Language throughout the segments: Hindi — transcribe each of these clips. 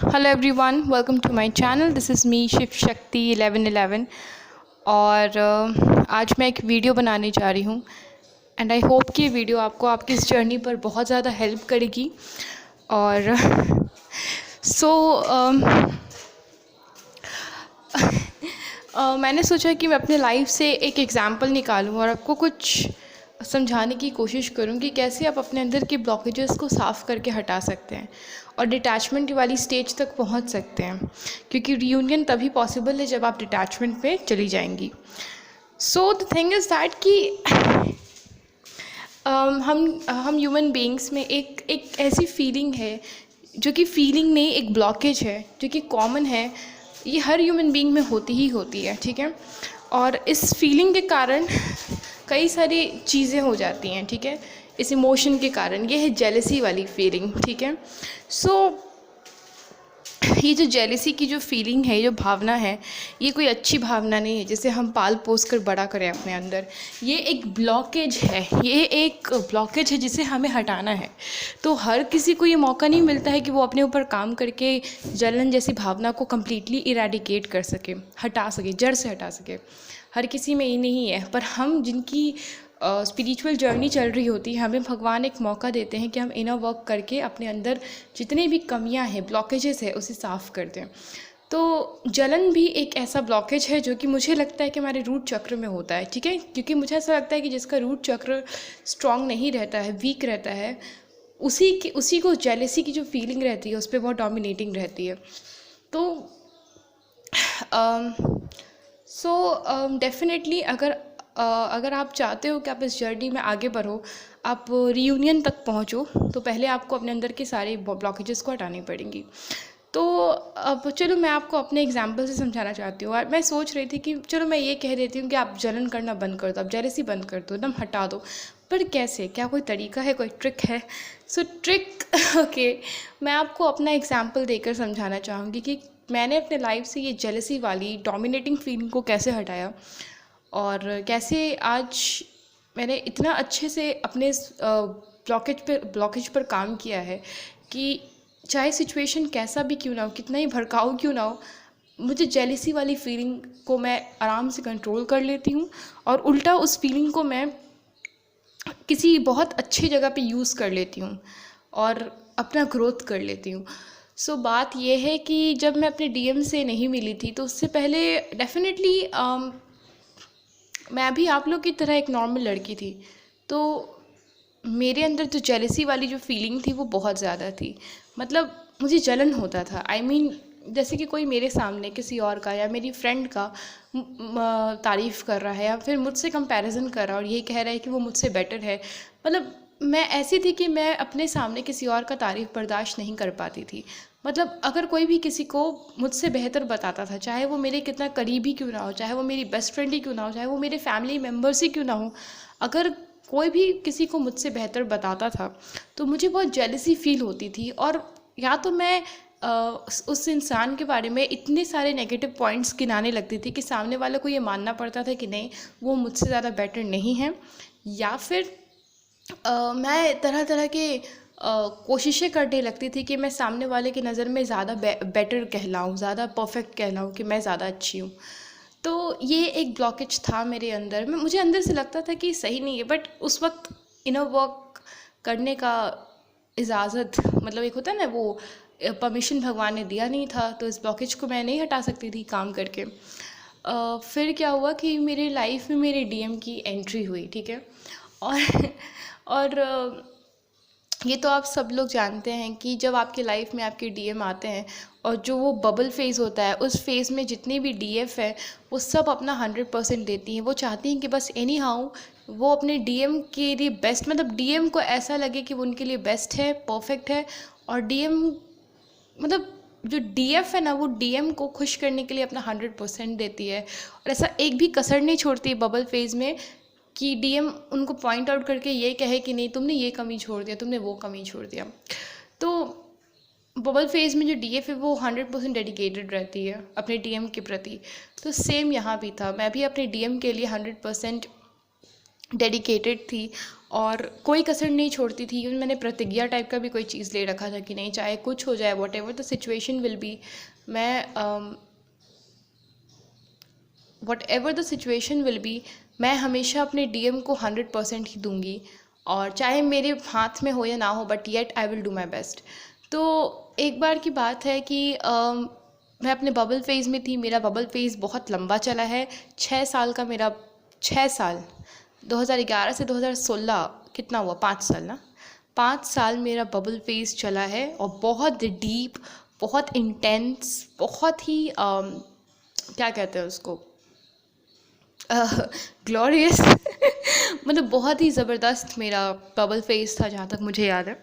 Hello everyone, welcome to my channel. This is me Shiv Shakti 1111 और आज मैं एक वीडियो बनाने जा रही हूँ एंड आई होप कि ये वीडियो आपको आपकी इस जर्नी पर बहुत ज़्यादा हेल्प करेगी। और मैंने सोचा कि मैं अपने लाइफ से एक एग्ज़ाम्पल निकालूँ और आपको कुछ समझाने की कोशिश करूँ कि कैसे आप अपने अंदर के ब्लॉकेजेस को साफ़ करके हटा सकते हैं और डिटैचमेंट वाली स्टेज तक पहुँच सकते हैं, क्योंकि रियूनियन तभी पॉसिबल है जब आप डिटैचमेंट पे चली जाएंगी। So the thing is that कि हम ह्यूमन बीइंग्स में एक ऐसी फीलिंग है जो कि फीलिंग नहीं, एक ब्लॉकेज है जो कि कॉमन है। ये हर ह्यूमन बीइंग में होती ही होती है, ठीक है। और इस फीलिंग के कारण कई सारी चीज़ें हो जाती हैं, ठीक है। इस इमोशन के कारण ये है जेलसी वाली फीलिंग, ठीक है। सो ये जो जेलसी की जो फीलिंग है, जो भावना है, ये कोई अच्छी भावना नहीं है जिसे हम पाल पोस कर बड़ा करें अपने अंदर। ये एक ब्लॉकेज है, ये एक ब्लॉकेज है जिसे हमें हटाना है। तो हर किसी को ये मौका नहीं मिलता है कि वो अपने ऊपर काम करके जलन जैसी भावना को कम्प्लीटली इरेडिकेट कर सके, हटा सके, जड़ से हटा सके। हर किसी में ये नहीं है, पर हम जिनकी स्पिरिचुअल जर्नी चल रही होती है, हमें भगवान एक मौका देते हैं कि हम इनर वर्क करके अपने अंदर जितनी भी कमियां हैं, ब्लॉकेजेस है, उसे साफ़ कर दें। तो जलन भी एक ऐसा ब्लॉकेज है जो कि मुझे लगता है कि हमारे रूट चक्र में होता है, ठीक है। क्योंकि मुझे ऐसा लगता है कि जिसका रूट चक्र स्ट्रांग नहीं रहता है, वीक रहता है, उसी को जेलेसी की जो फीलिंग रहती है उस पर बहुत डोमिनेटिंग रहती है। तो डेफिनेटली अगर आप चाहते हो कि आप इस जर्नी में आगे बढ़ो, आप रियूनियन तक पहुँचो, तो पहले आपको अपने अंदर के सारे ब्लॉकेजेस को हटानी पड़ेंगी। तो अब चलो मैं आपको अपने एग्जांपल से समझाना चाहती हूँ। मैं सोच रही थी कि चलो मैं ये कह देती हूँ कि आप जलन करना बंद कर दो, आप जेलसी बंद कर दो, एकदम हटा दो। पर कैसे, क्या कोई तरीका है, कोई ट्रिक है? सो ट्रिक ओके, मैं आपको अपना एग्जांपल देकर समझाना चाहूँगी कि मैंने अपने लाइफ से ये जेलसी वाली डोमिनेटिंग फीलिंग को कैसे हटाया और कैसे आज मैंने इतना अच्छे से अपने ब्लॉकेज पर काम किया है कि चाहे सिचुएशन कैसा भी क्यों ना हो, कितना ही भड़काऊ क्यों ना हो, मुझे जेलिसी वाली फीलिंग को मैं आराम से कंट्रोल कर लेती हूँ और उल्टा उस फीलिंग को मैं किसी बहुत अच्छी जगह पे यूज़ कर लेती हूँ और अपना ग्रोथ कर लेती हूँ। सो बात यह है कि जब मैं अपने डीएम से नहीं मिली थी, तो उससे पहले डेफिनेटली मैं भी आप लोग की तरह एक नॉर्मल लड़की थी। तो मेरे अंदर जो जेलसी वाली जो फीलिंग थी वो बहुत ज़्यादा थी। मतलब मुझे जलन होता था। जैसे कि कोई मेरे सामने किसी और का या मेरी फ्रेंड का तारीफ़ कर रहा है या फिर मुझसे कंपैरिजन कर रहा है और ये कह रहा है कि वो मुझसे बेटर है। मतलब मैं ऐसी थी कि मैं अपने सामने किसी और का तारीफ़ बर्दाश्त नहीं कर पाती थी। मतलब अगर कोई भी किसी को मुझसे बेहतर बताता था, चाहे वो मेरे कितना करीबी क्यों ना हो, चाहे वो मेरी बेस्ट फ्रेंड ही क्यों ना हो, चाहे वो मेरे फैमिली मेम्बर्स ही क्यों ना हो, अगर कोई भी किसी को मुझसे बेहतर बताता था तो मुझे बहुत जेलसी फील होती थी। और या तो मैं उस इंसान के बारे में इतने सारे नेगेटिव पॉइंट्स गिनाने लगती थी कि सामने वाले को ये मानना पड़ता था कि नहीं, वो मुझसे ज़्यादा बेटर नहीं है। या फिर मैं तरह तरह के कोशिशें करने लगती थी कि मैं सामने वाले की नज़र में ज़्यादा बेटर कहलाऊँ, ज़्यादा परफेक्ट कहलाऊँ, कि मैं ज़्यादा अच्छी हूँ। तो ये एक ब्लॉकेज था मेरे अंदर में। मुझे अंदर से लगता था कि सही नहीं है, बट उस वक्त इनर वर्क करने का इजाज़त, मतलब एक होता है ना, वो परमिशन भगवान ने दिया नहीं था। तो इस ब्लॉकेज को मैं नहीं हटा सकती थी काम करके। फिर क्या हुआ कि मेरी लाइफ में मेरे डीएम की एंट्री हुई, ठीक है। और और ये तो आप सब लोग जानते हैं कि जब आपके लाइफ में आपके डीएम आते हैं और जो वो बबल फेज़ होता है, उस फेज़ में जितनी भी डीएफ है वो सब अपना 100% देती हैं। वो चाहती हैं कि बस एनी हाउ वो अपने डीएम के लिए बेस्ट, मतलब डीएम को ऐसा लगे कि वो उनके लिए बेस्ट है, परफेक्ट है। और डीएम, मतलब जो डीएफ है ना, वो डीएम को खुश करने के लिए अपना 100% देती है और ऐसा एक भी कसर नहीं छोड़ती है बबल फेज़ में कि डीएम उनको पॉइंट आउट करके ये कहे कि नहीं, तुमने ये कमी छोड़ दिया, तुमने वो कमी छोड़ दिया। तो बबल फेज़ में जो डीएफ है वो 100% डेडिकेटेड रहती है अपने डीएम के प्रति। तो सेम यहाँ भी था, मैं भी अपने डीएम के लिए 100% डेडिकेटेड थी और कोई कसर नहीं छोड़ती थी। इवन मैंने प्रतिज्ञा टाइप का भी कोई चीज़ ले रखा था कि नहीं, चाहे कुछ हो जाए, whatever the situation will be, मैं whatever the situation will be, मैं हमेशा अपने डीएम को 100% ही दूंगी, और चाहे मेरे हाथ में हो या ना हो, but yet I will do my best. तो एक बार की बात है कि मैं अपने बबल फेज़ में थी। मेरा बबल फेज़ बहुत लंबा चला है, 6 साल का मेरा, 6 साल, 2011 से 2016, कितना हुआ, 5 साल ना, 5 साल मेरा बबल फेज़ चला है, और बहुत डीप, बहुत इंटेंस, बहुत ही क्या कहते हैं उसको, ग्लोरियस मतलब बहुत ही ज़बरदस्त मेरा बबल फेज़ था, जहाँ तक मुझे याद है।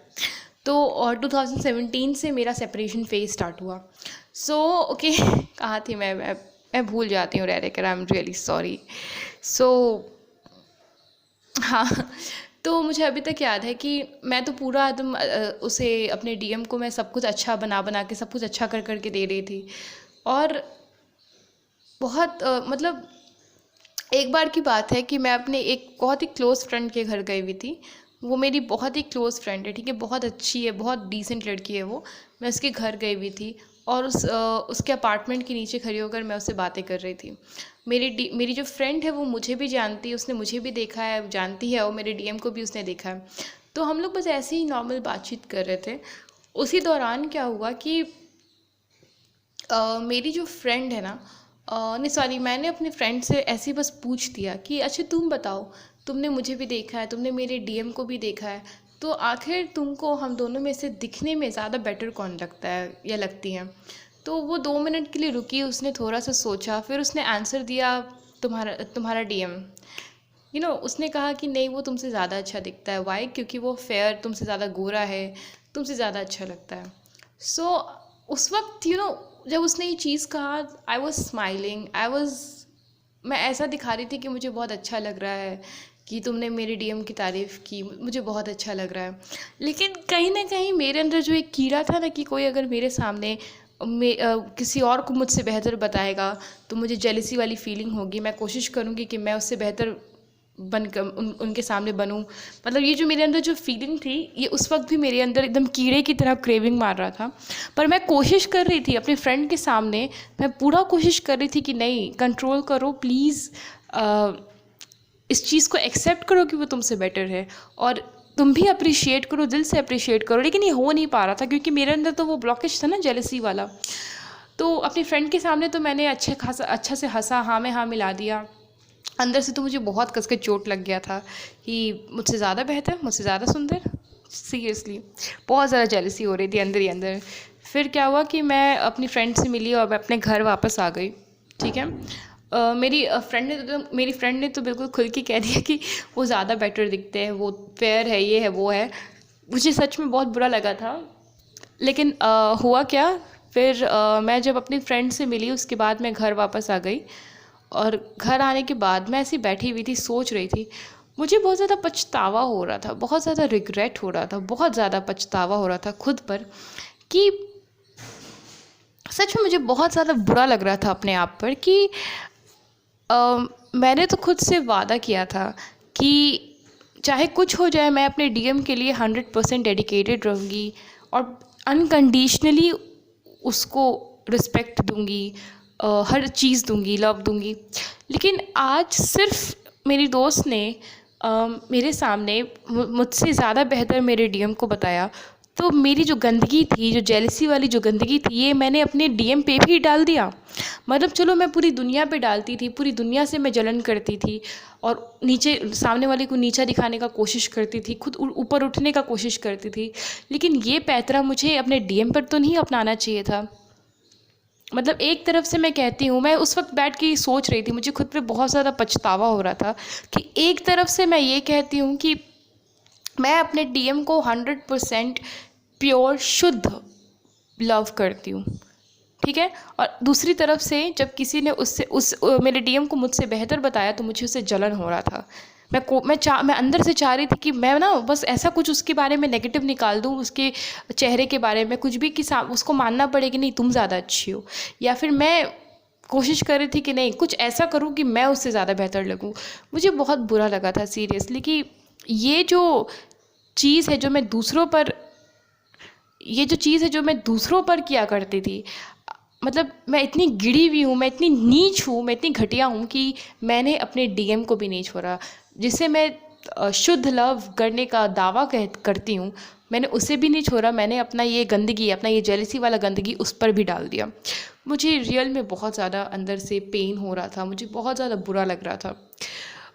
तो और 2017 से मेरा सेपरेशन फेज़ स्टार्ट हुआ। सो ओके कहाँ थी मैं भूल जाती हूँ, रह कर, आई एम रियली सॉरी। सो हाँ, तो मुझे अभी तक याद है कि मैं तो पूरा एकदम उसे, अपने डीएम को मैं सब कुछ अच्छा बना के, सब कुछ अच्छा कर के दे रही थी। और बहुत मतलब एक बार की बात है कि मैं अपने एक बहुत ही क्लोज़ फ्रेंड के घर गई हुई थी। वो मेरी बहुत ही क्लोज़ फ्रेंड है, ठीक है, बहुत अच्छी है, बहुत डिसेंट लड़की है वो। मैं उसके घर गई हुई थी, और उसके अपार्टमेंट के नीचे खड़ी होकर मैं उससे बातें कर रही थी। मेरी जो फ्रेंड है वो मुझे भी जानती है, उसने मुझे भी देखा है, जानती है, और मेरे डीएम को भी उसने देखा है। तो हम लोग बस ऐसे ही नॉर्मल बातचीत कर रहे थे। उसी दौरान क्या हुआ कि मेरी जो फ्रेंड है ना, नहीं सॉरी, मैंने अपने फ्रेंड से ऐसे ही बस पूछ दिया कि अच्छा तुम बताओ, तुमने मुझे भी देखा है, तुमने मेरे डीएम को भी देखा है, तो आखिर तुमको हम दोनों में से दिखने में ज़्यादा बेटर कौन लगता है या लगती है। तो वो 2 मिनट के लिए रुकी, उसने थोड़ा सा सोचा, फिर उसने आंसर दिया, तुम्हारा डीएम। उसने कहा कि नहीं, वो तुमसे ज़्यादा अच्छा दिखता है। वाई? क्योंकि वो फेयर, तुमसे ज़्यादा गोरा है, तुमसे ज़्यादा अच्छा लगता है। सो उस वक्त जब उसने ये चीज़ कहा, आई वॉज स्माइलिंग, मैं ऐसा दिखा रही थी कि मुझे बहुत अच्छा लग रहा है कि तुमने मेरे डीएम की तारीफ़ की, मुझे बहुत अच्छा लग रहा है। लेकिन कहीं ना कहीं मेरे अंदर जो एक कीड़ा था ना, कि कोई अगर मेरे सामने किसी और को मुझसे बेहतर बताएगा तो मुझे जेलसी वाली फीलिंग होगी। मैं कोशिश करूँगी कि मैं उससे बेहतर बनकर उनके सामने बनूं। मतलब ये जो मेरे अंदर जो फीलिंग थी, ये उस वक्त भी मेरे अंदर एकदम कीड़े की तरह क्रेविंग मार रहा था। पर मैं कोशिश कर रही थी अपने फ्रेंड के सामने, मैं पूरा कोशिश कर रही थी कि नहीं, कंट्रोल करो प्लीज़, इस चीज़ को एक्सेप्ट करो कि वो तुमसे बेटर है, और तुम भी अप्रिशिएट करो, दिल से अप्रिशिएट करो। लेकिन ये हो नहीं पा रहा था, क्योंकि मेरे अंदर तो वो ब्लॉकेज था ना, जेलसी वाला। तो अपनी फ्रेंड के सामने तो मैंने अच्छा से हंसा, हाँ में हाँ मिला दिया। अंदर से तो मुझे बहुत कस के चोट लग गया था कि मुझसे ज़्यादा बेहतर, मुझसे ज़्यादा सुंदर। सीरियसली बहुत ज़्यादा जेलसी हो रही थी अंदर ही अंदर। फिर क्या हुआ कि मैं अपनी फ्रेंड से मिली और मैं अपने घर वापस आ गई, ठीक है। मेरी फ्रेंड ने तो बिल्कुल खुल के कह दिया कि वो ज़्यादा बेटर दिखते हैं, वो फेयर है, ये है, वो है। मुझे सच में बहुत बुरा लगा था। लेकिन हुआ क्या, फिर मैं जब अपनी फ्रेंड से मिली, उसके बाद मैं घर वापस आ गई। और घर आने के बाद मैं ऐसी बैठी हुई थी, सोच रही थी। मुझे बहुत ज़्यादा पछतावा हो रहा था, बहुत ज़्यादा रिग्रेट हो रहा था, बहुत ज़्यादा पछतावा हो रहा था खुद पर, कि सच में मुझे बहुत ज़्यादा बुरा लग रहा था अपने आप पर कि मैंने तो खुद से वादा किया था कि चाहे कुछ हो जाए, मैं अपने डीएम के लिए 100% डेडिकेटेड रहूँगी और अनकंडीशनली उसको रिस्पेक्ट दूँगी, हर चीज़ दूँगी, लव दूँगी। लेकिन आज सिर्फ मेरी दोस्त ने मेरे सामने मुझसे ज़्यादा बेहतर मेरे डीएम को बताया, तो मेरी जो गंदगी थी, जो जेलसी वाली जो गंदगी थी, ये मैंने अपने डीएम पे भी डाल दिया। मतलब चलो, मैं पूरी दुनिया पे डालती थी, पूरी दुनिया से मैं जलन करती थी और नीचे सामने वाले को नीचा दिखाने का कोशिश करती थी, खुद ऊपर उठने का कोशिश करती थी। लेकिन ये पैंतरा मुझे अपने डीएम पर तो नहीं अपनाना चाहिए था। मतलब एक तरफ से मैं कहती हूँ, मैं उस वक्त बैठ के सोच रही थी, मुझे खुद पे बहुत ज़्यादा पछतावा हो रहा था कि एक तरफ से मैं ये कहती हूँ कि मैं अपने डीएम को 100% प्योर शुद्ध लव करती हूँ, ठीक है। और दूसरी तरफ से जब किसी ने मेरे डीएम को मुझसे बेहतर बताया, तो मुझे उससे जलन हो रहा था। मैं अंदर से चाह रही थी कि मैं ना बस ऐसा कुछ उसके बारे में नेगेटिव निकाल दूँ, उसके चेहरे के बारे में कुछ भी, कि उसको मानना पड़े कि नहीं, तुम ज़्यादा अच्छी हो। या फिर मैं कोशिश कर रही थी कि नहीं कुछ ऐसा करूँ कि मैं उससे ज़्यादा बेहतर लगूँ। मुझे बहुत बुरा लगा था सीरियसली कि ये जो चीज़ है जो मैं दूसरों पर ये जो चीज़ है जो मैं दूसरों पर किया करती थी, मतलब मैं इतनी गिरी हुई हूँ, मैं इतनी नीच हूँ, मैं इतनी घटिया हूँ कि मैंने अपने डीएम को भी नहीं छोड़ा, जिससे मैं शुद्ध लव करने का दावा करती हूँ, मैंने उसे भी नहीं छोड़ा। मैंने अपना ये गंदगी, अपना ये जेलसी वाला गंदगी उस पर भी डाल दिया। मुझे रियल में बहुत ज़्यादा अंदर से पेन हो रहा था, मुझे बहुत ज़्यादा बुरा लग रहा था।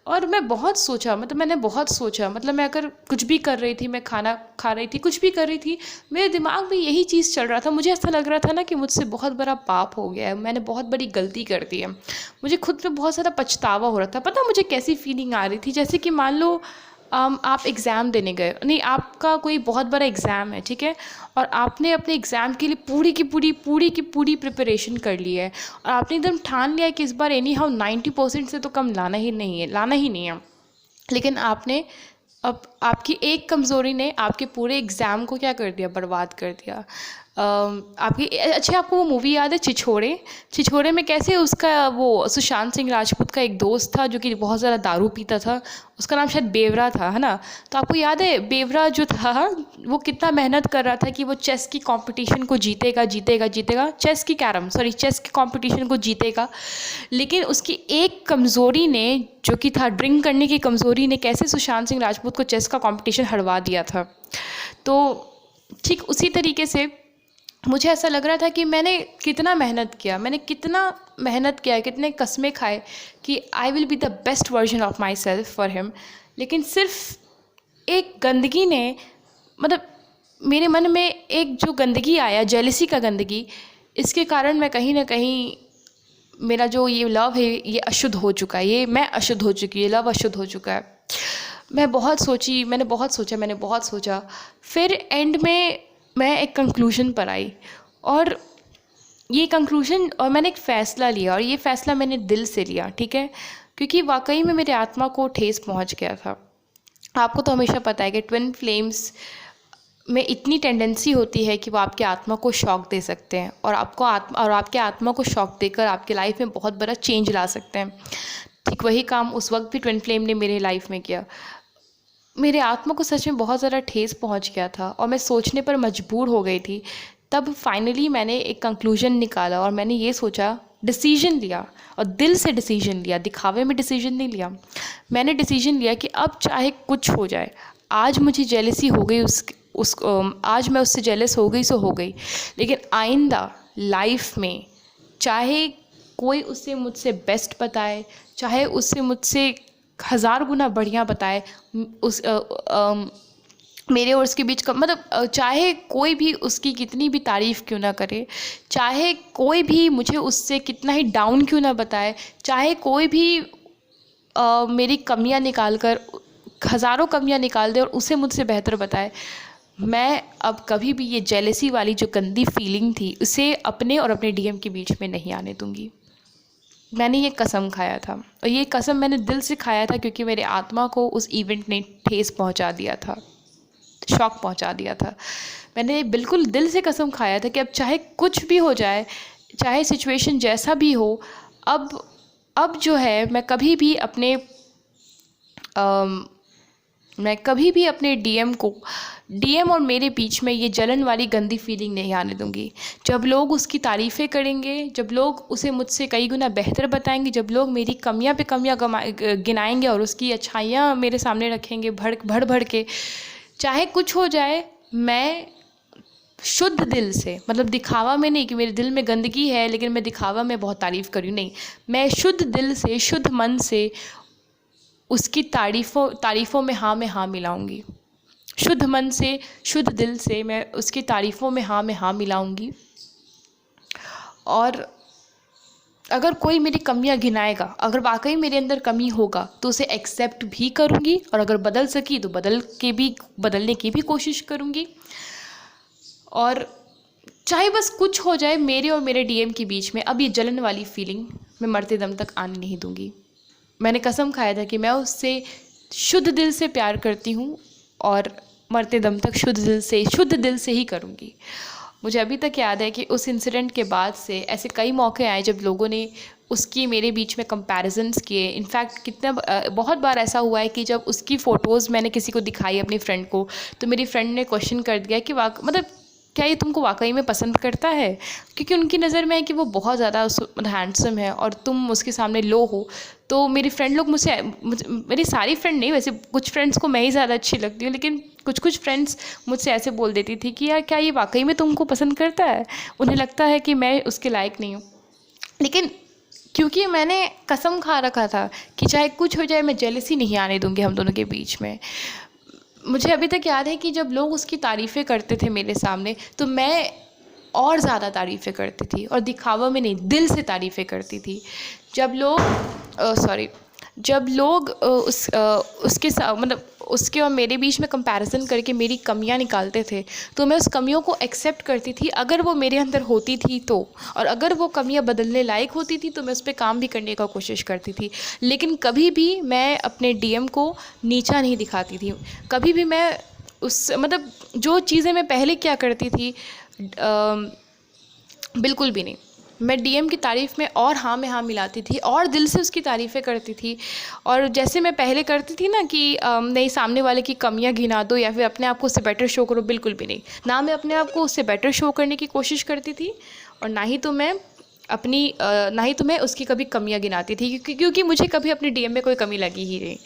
और मैं बहुत सोचा, मतलब मैंने बहुत सोचा, मतलब मैं अगर कुछ भी कर रही थी, मैं खाना खा रही थी, कुछ भी कर रही थी, मेरे दिमाग में यही चीज़ चल रहा था। मुझे ऐसा लग रहा था ना कि मुझसे बहुत बड़ा पाप हो गया है, मैंने बहुत बड़ी गलती कर दी है। मुझे खुद पे बहुत ज़्यादा पछतावा हो रहा था। पता मुझे कैसी फीलिंग आ रही थी, जैसे कि मान लो आप एग्ज़ाम देने गए, नहीं आपका कोई बहुत बड़ा एग्ज़ाम है, ठीक है, और आपने अपने एग्ज़ाम के लिए पूरी प्रिपरेशन कर ली है, और आपने एकदम ठान लिया है कि इस बार एनी हाउ 90% से तो कम लाना ही नहीं है। लेकिन आपने अब आपकी एक कमज़ोरी ने आपके पूरे एग्ज़ाम को क्या कर दिया, बर्बाद कर दिया। आपकी अच्छा, आपको वो मूवी याद है छिछोरे में कैसे उसका वो सुशांत सिंह राजपूत का एक दोस्त था जो कि बहुत ज़्यादा दारू पीता था, उसका नाम शायद बेवरा था, है ना। तो आपको याद है बेवरा जो था वो कितना मेहनत कर रहा था कि वो चेस की कंपटीशन को जीतेगा, चेस की कंपटीशन को जीतेगा। लेकिन उसकी एक कमज़ोरी ने, जो कि था ड्रिंक करने की कमज़ोरी ने, कैसे सुशांत सिंह राजपूत को चेस का कंपटीशन हरवा दिया था। तो ठीक उसी तरीके से मुझे ऐसा लग रहा था कि मैंने कितना मेहनत किया, कितने कस्में खाए कि I will be the best version of my self for him. लेकिन सिर्फ एक गंदगी ने, मतलब मेरे मन में एक जो गंदगी आया, जेलसी का गंदगी, इसके कारण मैं कहीं ना कहीं, मेरा जो ये लव है ये अशुद्ध हो चुका है, मैं अशुद्ध हो चुकी है, लव अशुद्ध हो चुका है। मैंने बहुत सोचा, फिर एंड में मैं एक कंक्लूजन पर आई, और मैंने एक फ़ैसला लिया, और ये फ़ैसला मैंने दिल से लिया, ठीक है, क्योंकि वाकई में मेरे आत्मा को ठेस पहुंच गया था। आपको तो हमेशा पता है कि ट्विन फ्लेम्स में इतनी टेंडेंसी होती है कि वो आपके आत्मा को शॉक दे सकते हैं, और आपके आत्मा को शॉक देकर आपके लाइफ में बहुत बड़ा चेंज ला सकते हैं। ठीक वही काम उस वक्त भी ट्विन फ्लेम ने मेरे लाइफ में किया। मेरे आत्मा को सच में बहुत ज़्यादा ठेस पहुंच गया था, और मैं सोचने पर मजबूर हो गई थी। तब फाइनली मैंने एक कंक्लूजन निकाला, और मैंने ये सोचा, डिसीजन लिया, और दिल से डिसीजन लिया, दिखावे में डिसीजन नहीं लिया। मैंने डिसीजन लिया कि अब चाहे कुछ हो जाए, आज मुझे जेलसी हो गई, आज मैं उससे जेलस हो गई सो हो गई, लेकिन आइंदा लाइफ में चाहे कोई उससे मुझसे बेस्ट बताए, चाहे उससे मुझसे 1000 गुना बढ़िया बताए, मेरे और उसके बीच का, मतलब चाहे कोई भी उसकी कितनी भी तारीफ़ क्यों ना करे, चाहे कोई भी मुझे उससे कितना ही डाउन क्यों ना बताए, चाहे कोई भी मेरी कमियां निकाल कर, हज़ारों कमियां निकाल दे और उसे मुझसे बेहतर बताए, मैं अब कभी भी ये जेलसी वाली जो गंदी फीलिंग थी उसे अपने और अपने डीएम के बीच में नहीं आने दूंगी। मैंने ये कसम खाया था, और ये कसम मैंने दिल से खाया था, क्योंकि मेरे आत्मा को उस इवेंट ने ठेस पहुंचा दिया था, शॉक पहुंचा दिया था। मैंने बिल्कुल दिल से कसम खाया था कि अब चाहे कुछ भी हो जाए, चाहे सिचुएशन जैसा भी हो, अब जो है मैं कभी भी अपने डीएम और मेरे बीच में ये जलन वाली गंदी फीलिंग नहीं आने दूंगी। जब लोग उसकी तारीफ़ें करेंगे, जब लोग उसे मुझसे कई गुना बेहतर बताएंगे, जब लोग मेरी कमियां पे कमियां गिनाएंगे और उसकी अच्छाइयां मेरे सामने रखेंगे भर के, चाहे कुछ हो जाए, मैं शुद्ध दिल से, मतलब दिखावा में नहीं कि मेरे दिल में गंदगी है लेकिन मैं दिखावा में बहुत तारीफ़ करूँ, नहीं, मैं शुद्ध दिल से, शुद्ध मन से उसकी तारीफ़ों में हाँ मिलाऊंगी। शुद्ध मन से, शुद्ध दिल से मैं उसकी तारीफ़ों में हाँ मिलाऊंगी। और अगर कोई मेरी कमियां गिनाएगा, अगर वाकई मेरे अंदर कमी होगा तो उसे एक्सेप्ट भी करूंगी, और अगर बदल सकी तो बदलने की भी कोशिश करूंगी। और चाहे बस कुछ हो जाए मेरे और मेरे डीएम के बीच में, अब ये जलन वाली फीलिंग मैं मरते दम तक आने नहीं दूंगी। मैंने कसम खाया था कि मैं उससे शुद्ध दिल से प्यार करती हूँ, और मरते दम तक शुद्ध दिल से ही करूँगी। मुझे अभी तक याद है कि उस इंसिडेंट के बाद से ऐसे कई मौके आए जब लोगों ने उसकी मेरे बीच में कंपैरिजन्स किए। इनफैक्ट बहुत बार ऐसा हुआ है कि जब उसकी फ़ोटोज़ मैंने किसी को दिखाई अपनी फ्रेंड को, तो मेरी फ्रेंड ने क्वेश्चन कर दिया कि मतलब क्या ये तुमको वाकई में पसंद करता है, क्योंकि उनकी नज़र में है कि वो बहुत ज़्यादा हैंडसम है और तुम उसके सामने लो हो। तो मेरी फ्रेंड लोग मेरी सारी फ्रेंड नहीं, वैसे कुछ फ्रेंड्स को मैं ही ज़्यादा अच्छी लगती हूँ, लेकिन कुछ फ्रेंड्स मुझसे ऐसे बोल देती थी कि यार क्या ये वाकई में तुमको पसंद करता है। उन्हें लगता है कि मैं उसके लायक नहीं हूँ। लेकिन क्योंकि मैंने कसम खा रखा था कि चाहे कुछ हो जाए मैं जेलसी नहीं आने दूंगी हम दोनों के बीच में। मुझे अभी तक याद है कि जब लोग उसकी तारीफ़ें करते थे मेरे सामने, तो मैं और ज़्यादा तारीफ़ें करती थी, और दिखावा में नहीं, दिल से तारीफ़ें करती थी। जब लोग जब लोग मतलब उसके और मेरे बीच में कंपैरिजन करके मेरी कमियां निकालते थे, तो मैं उस कमियों को एक्सेप्ट करती थी अगर वो मेरे अंदर होती थी तो, और अगर वो कमियां बदलने लायक होती थी तो मैं उस पर काम भी करने का कोशिश करती थी। लेकिन कभी भी मैं अपने डीएम को नीचा नहीं दिखाती थी। कभी भी मैं मतलब जो चीज़ें मैं पहले क्या करती थी, बिल्कुल भी नहीं। मैं डीएम की तारीफ़ में और हाँ में हाँ मिलाती थी और दिल से उसकी तारीफ़ें करती थी। और जैसे मैं पहले करती थी ना कि नहीं, सामने वाले की कमियां गिना दो या फिर अपने आप को उससे बेटर शो करो, बिल्कुल भी नहीं। ना मैं अपने आप को उससे बेटर शो करने की कोशिश करती थी, और ना ही तो मैं उसकी कभी कमियां गिनाती थी, क्योंकि मुझे कभी अपने डीएम में कोई कमी लगी ही नहीं।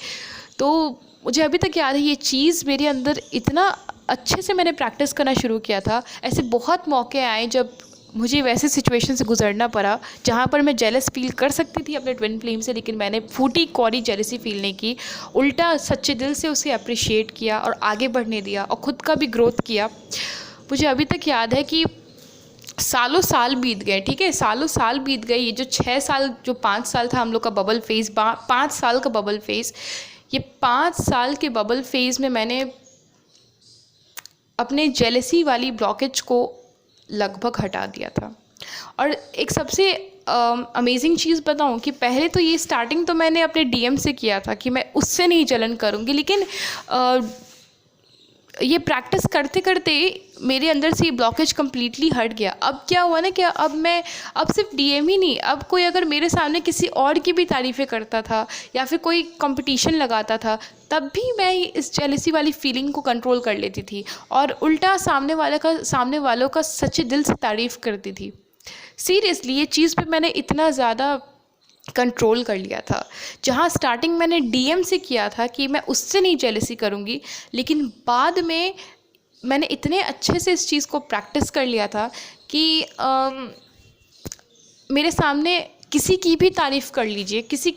तो मुझे अभी तक याद है ये चीज़ मेरे अंदर इतना अच्छे से मैंने प्रैक्टिस करना शुरू किया था। ऐसे बहुत मौके आए जब मुझे वैसे सिचुएशन से गुजरना पड़ा जहाँ पर मैं जेलस फील कर सकती थी अपने ट्विन फ्लेम से, लेकिन मैंने फूटी कौड़ी जेलसी फील नहीं की। उल्टा सच्चे दिल से उसे अप्रिशिएट किया और आगे बढ़ने दिया और ख़ुद का भी ग्रोथ किया। मुझे अभी तक याद है कि सालों साल बीत गए, ठीक है, सालों साल बीत गए। ये जो 6 साल, जो 5 साल था हम लोग का बबल फेज़, 5 साल का बबल फेज़, ये 5 साल के बबल फेज़ में मैंने अपने जेलसी वाली ब्लॉकेज को लगभग हटा दिया था। और एक सबसे अमेजिंग चीज़ बताऊं कि पहले तो ये स्टार्टिंग तो मैंने अपने डीएम से किया था कि मैं उससे नहीं जलन करूंगी, लेकिन ये प्रैक्टिस करते करते मेरे अंदर से ये ब्लॉकेज कम्प्लीटली हट गया। अब क्या हुआ ना कि अब सिर्फ डीएम ही नहीं, अब कोई अगर मेरे सामने किसी और की भी तारीफ़ें करता था या फिर कोई कंपटीशन लगाता था, तब भी मैं इस जेलसी वाली फीलिंग को कंट्रोल कर लेती थी और उल्टा सामने वालों का सच्चे दिल से तारीफ़ करती थी। सीरियसली ये चीज़ पे मैंने इतना ज़्यादा कंट्रोल कर लिया था। जहाँ स्टार्टिंग मैंने डीएम से किया था कि मैं उससे नहीं जेलसी करूँगी, लेकिन बाद में मैंने इतने अच्छे से इस चीज़ को प्रैक्टिस कर लिया था कि मेरे सामने किसी की भी तारीफ़ कर लीजिए, किसी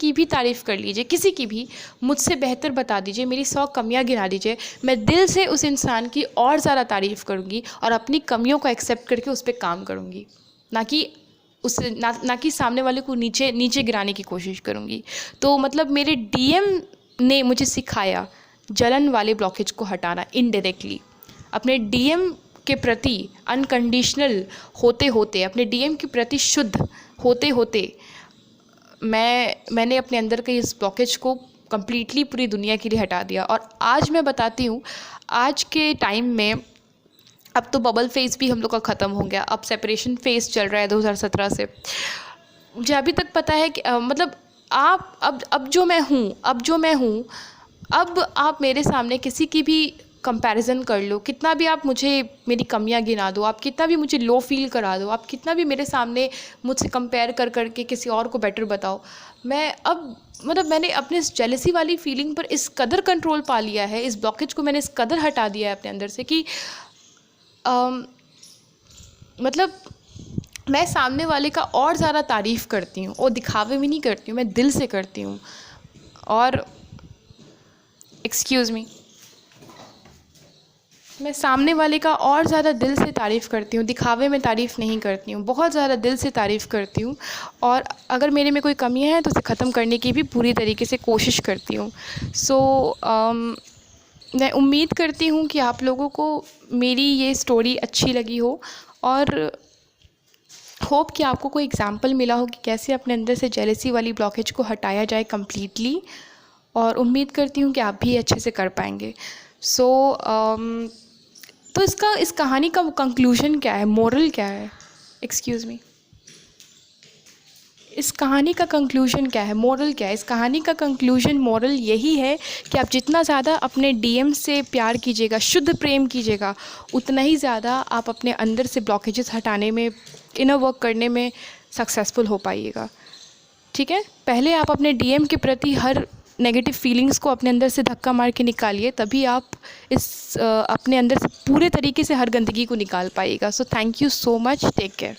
की भी मुझसे बेहतर बता दीजिए, मेरी 100 कमियां गिना दीजिए, मैं दिल से उस इंसान की और ज़्यादा तारीफ़ करूँगी और अपनी कमियों को एक्सेप्ट करके उस पर काम करूँगी, ना कि सामने वाले को नीचे गिराने की कोशिश करूँगी। तो मतलब मेरे डीएम ने मुझे सिखाया जलन वाले ब्लॉकेज को हटाना इनडायरेक्टली। अपने डीएम के प्रति अनकंडीशनल होते होते, अपने डीएम के प्रति शुद्ध होते होते मैंने अपने अंदर के इस ब्लॉकेज को कम्प्लीटली पूरी दुनिया के लिए हटा दिया। और आज मैं बताती हूँ, आज के टाइम में अब तो बबल फेज़ भी हम लोग का ख़त्म हो गया, अब सेपरेशन फेज़ चल रहा है 2017 से। मुझे अभी तक पता है कि मतलब अब जो मैं हूँ, अब आप मेरे सामने किसी की भी कंपैरिजन कर लो, कितना भी आप मुझे मेरी कमियां गिना दो, आप कितना भी मुझे लो फील करा दो, आप कितना भी मेरे सामने मुझसे कंपेयर कर के किसी और को बेटर बताओ, मैं अब मतलब मैंने अपने इस जेलसी वाली फीलिंग पर इस कदर कंट्रोल पा लिया है, इस ब्लॉकेज को मैंने इस कदर हटा दिया है अपने अंदर से कि मतलब मैं सामने वाले का और ज़्यादा तारीफ़ करती हूँ और दिखावे में नहीं करती हूँ, मैं दिल से करती हूँ। और एक्सक्यूज़ मी, मैं सामने वाले का और ज़्यादा दिल से तारीफ़ करती हूँ, दिखावे में तारीफ़ नहीं करती हूँ, बहुत ज़्यादा दिल से तारीफ़ करती हूँ। और अगर मेरे में कोई कमियाँ हैं तो उसे ख़त्म करने की भी पूरी तरीके से कोशिश करती हूँ। मैं उम्मीद करती हूँ कि आप लोगों को मेरी ये स्टोरी अच्छी लगी हो और होप कि आपको कोई एग्ज़ाम्पल मिला हो कि कैसे अपने अंदर से जेलसी वाली ब्लॉकेज को हटाया जाए कम्प्लीटली। और उम्मीद करती हूँ कि आप भी अच्छे से कर पाएंगे। तो इस कहानी का कंक्लूजन क्या है, मोरल क्या है? एक्सक्यूज़ मी, इस कहानी का कंक्लूजन क्या है, मोरल क्या है? इस कहानी का कंक्लूजन मोरल यही है कि आप जितना ज़्यादा अपने डीएम से प्यार कीजिएगा, शुद्ध प्रेम कीजिएगा, उतना ही ज़्यादा आप अपने अंदर से ब्लॉकेजेस हटाने में, इनर वर्क करने में सक्सेसफुल हो पाइएगा। ठीक है, पहले आप अपने डीएम के प्रति हर नेगेटिव फीलिंग्स को अपने अंदर से धक्का मार के निकालिए, तभी आप अपने अंदर से पूरे तरीके से हर गंदगी को निकाल पाइएगा। So thank you so much, take care.